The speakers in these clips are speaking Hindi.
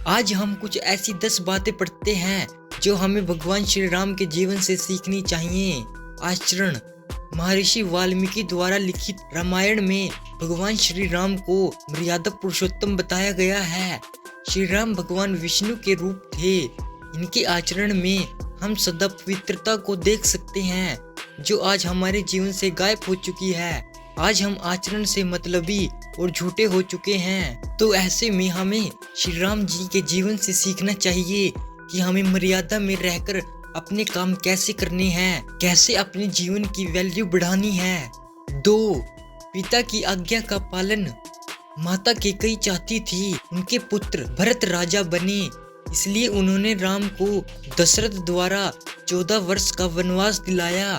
आज हम कुछ ऐसी 10 बातें पढ़ते हैं जो हमें भगवान श्री राम के जीवन से सीखनी चाहिए। आचरण। महर्षि वाल्मीकि द्वारा लिखित रामायण में भगवान श्री राम को मर्यादा पुरुषोत्तम बताया गया है। श्री राम भगवान विष्णु के रूप थे। इनके आचरण में हम सदा पवित्रता को देख सकते हैं जो आज हमारे जीवन से गायब हो चुकी है। आज हम आचरण से मतलबी और झूठे हो चुके हैं। तो ऐसे में हमें श्री राम जी के जीवन से सीखना चाहिए कि हमें मर्यादा में रहकर अपने काम कैसे करने हैं, कैसे अपने जीवन की वैल्यू बढ़ानी है। 2. पिता की आज्ञा का पालन। माता कैकेयी चाहती थी उनके पुत्र भरत राजा बने, इसलिए उन्होंने राम को दशरथ द्वारा 14 वर्ष का वनवास दिलाया।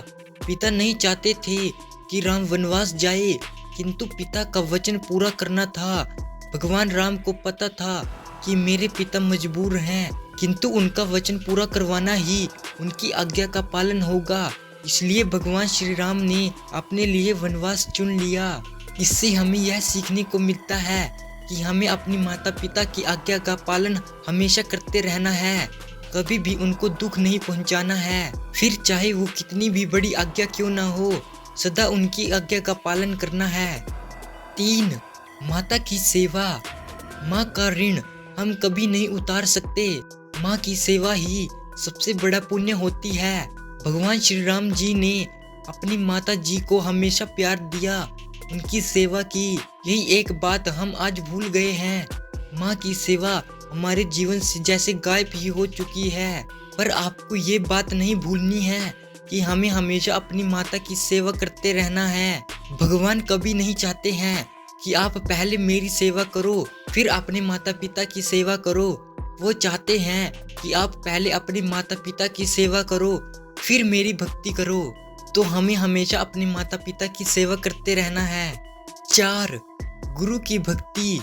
पिता नहीं चाहते थे कि राम वनवास जाए, किंतु पिता का वचन पूरा करना था। भगवान राम को पता था कि मेरे पिता मजबूर हैं, किंतु उनका वचन पूरा करवाना ही उनकी आज्ञा का पालन होगा। इसलिए भगवान श्री राम ने अपने लिए वनवास चुन लिया। इससे हमें यह सीखने को मिलता है कि हमें अपनी माता पिता की आज्ञा का पालन हमेशा करते रहना है, कभी भी उनको दुख नहीं पहुंचाना है। फिर चाहे वो कितनी भी बड़ी आज्ञा क्यों ना हो, सदा उनकी आज्ञा का पालन करना है। 3. माता की सेवा। माँ का ऋण हम कभी नहीं उतार सकते। माँ की सेवा ही सबसे बड़ा पुण्य होती है। भगवान श्री राम जी ने अपनी माता जी को हमेशा प्यार दिया, उनकी सेवा की। यही एक बात हम आज भूल गए हैं। माँ की सेवा हमारे जीवन से जैसे गायब ही हो चुकी है। पर आपको ये बात नहीं भूलनी है कि हमें हमेशा अपनी माता की सेवा करते रहना है। भगवान कभी नहीं चाहते हैं कि आप पहले मेरी सेवा करो फिर अपने माता पिता की सेवा करो। वो चाहते हैं कि आप पहले अपने माता पिता की सेवा करो फिर मेरी भक्ति करो। तो हमें हमेशा अपने माता पिता की सेवा करते रहना है। 4. गुरु की भक्ति।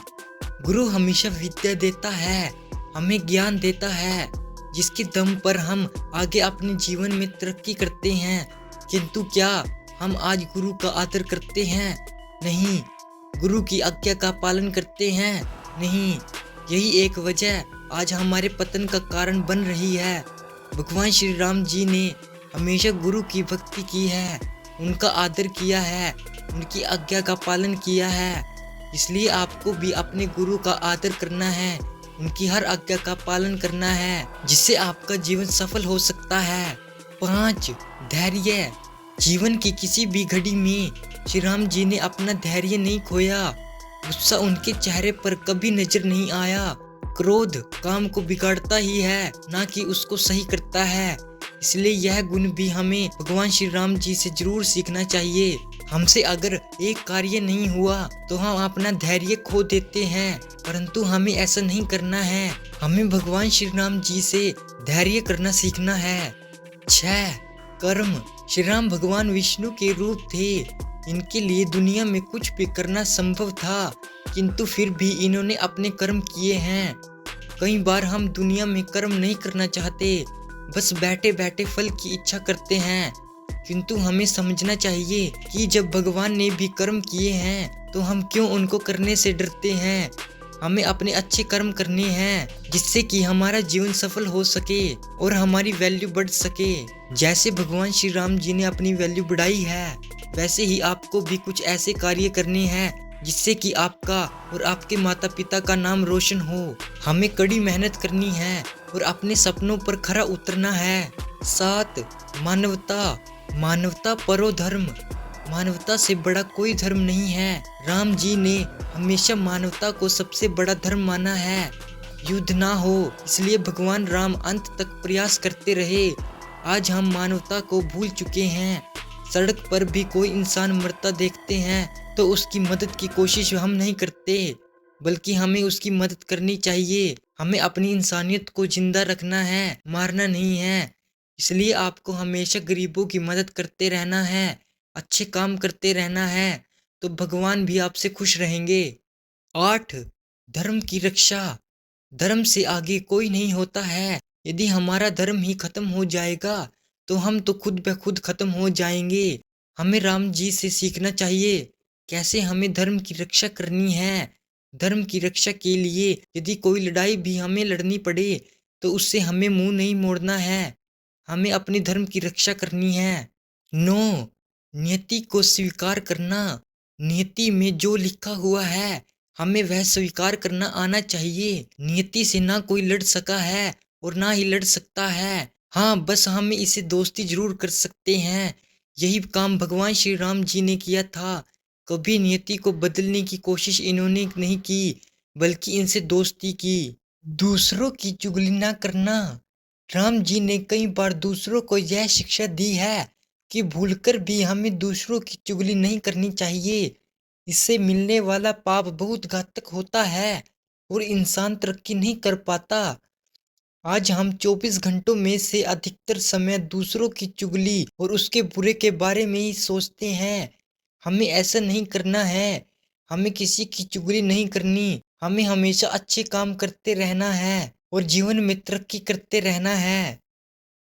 गुरु हमेशा विद्या देता है, हमें ज्ञान देता है, जिसके दम पर हम आगे अपने जीवन में तरक्की करते हैं। किंतु क्या हम आज गुरु का आदर करते हैं? नहीं। गुरु की आज्ञा का पालन करते हैं? नहीं। यही एक वजह आज हमारे पतन का कारण बन रही है। भगवान श्री राम जी ने हमेशा गुरु की भक्ति की है, उनका आदर किया है, उनकी आज्ञा का पालन किया है। इसलिए आपको भी अपने गुरु का आदर करना है, उनकी हर आज्ञा का पालन करना है, जिससे आपका जीवन सफल हो सकता है। 5. धैर्य। जीवन की किसी भी घड़ी में श्री राम जी ने अपना धैर्य नहीं खोया। गुस्सा उनके चेहरे पर कभी नजर नहीं आया। क्रोध काम को बिगाड़ता ही है, ना कि उसको सही करता है। इसलिए यह गुण भी हमें भगवान श्री राम जी से जरूर सीखना चाहिए। हमसे अगर एक कार्य नहीं हुआ तो हम अपना धैर्य खो देते हैं, परंतु हमें ऐसा नहीं करना है। हमें भगवान श्री राम जी से धैर्य करना सीखना है। 6. कर्म। श्री राम भगवान विष्णु के रूप थे। इनके लिए दुनिया में कुछ भी करना संभव था, किंतु फिर भी इन्होंने अपने कर्म किए हैं। कई बार हम दुनिया में कर्म नहीं करना चाहते, बस बैठे बैठे फल की इच्छा करते हैं। किंतु हमें समझना चाहिए कि जब भगवान ने भी कर्म किए हैं तो हम क्यों उनको करने से डरते हैं। हमें अपने अच्छे कर्म करने हैं, जिससे कि हमारा जीवन सफल हो सके और हमारी वैल्यू बढ़ सके। जैसे भगवान श्री राम जी ने अपनी वैल्यू बढ़ाई है, वैसे ही आपको भी कुछ ऐसे कार्य करने हैं जिससे कि आपका और आपके माता पिता का नाम रोशन हो। हमें कड़ी मेहनत करनी है और अपने सपनों पर खरा उतरना है। 7. मानवता। मानवता परो धर्म। मानवता से बड़ा कोई धर्म नहीं है। राम जी ने हमेशा मानवता को सबसे बड़ा धर्म माना है। युद्ध ना हो, इसलिए भगवान राम अंत तक प्रयास करते रहे। आज हम मानवता को भूल चुके हैं। सड़क पर भी कोई इंसान मरता देखते हैं तो उसकी मदद की कोशिश हम नहीं करते, बल्कि हमें उसकी मदद करनी चाहिए। हमें अपनी इंसानियत को जिंदा रखना है, मारना नहीं है। इसलिए आपको हमेशा गरीबों की मदद करते रहना है, अच्छे काम करते रहना है, तो भगवान भी आपसे खुश रहेंगे। 8. धर्म की रक्षा। धर्म से आगे कोई नहीं होता है। यदि हमारा धर्म ही खत्म हो जाएगा तो हम तो खुद ब खुद खत्म हो जाएंगे। हमें राम जी से सीखना चाहिए कैसे हमें धर्म की रक्षा करनी है। धर्म की रक्षा के लिए यदि कोई लड़ाई भी हमें लड़नी पड़े तो उससे हमें मुंह नहीं मोड़ना है। हमें अपने धर्म की रक्षा करनी है। 9 नियति को स्वीकार करना। नियति में जो लिखा हुआ है हमें वह स्वीकार करना आना चाहिए। नियति से ना कोई लड़ सका है और ना ही लड़ सकता है। हाँ, बस हम इसे दोस्ती जरूर कर सकते हैं। यही काम भगवान श्री राम जी ने किया था। कभी नियति को बदलने की कोशिश इन्होंने नहीं की, बल्कि इनसे दोस्ती की। दूसरों की चुगली ना करना। राम जी ने कई बार दूसरों को यह शिक्षा दी है कि भूलकर भी हमें दूसरों की चुगली नहीं करनी चाहिए। इससे मिलने वाला पाप बहुत घातक होता है और इंसान तरक्की नहीं कर पाता। आज हम 24 घंटों में से अधिकतर समय दूसरों की चुगली और उसके बुरे के बारे में ही सोचते हैं। हमें ऐसा नहीं करना है। हमें किसी की चुगली नहीं करनी। हमें हमेशा अच्छे काम करते रहना है और जीवन में तरक्की करते रहना है।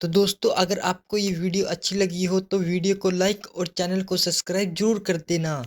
तो दोस्तों, अगर आपको ये वीडियो अच्छी लगी हो तो वीडियो को लाइक और चैनल को सब्सक्राइब जरूर कर देना।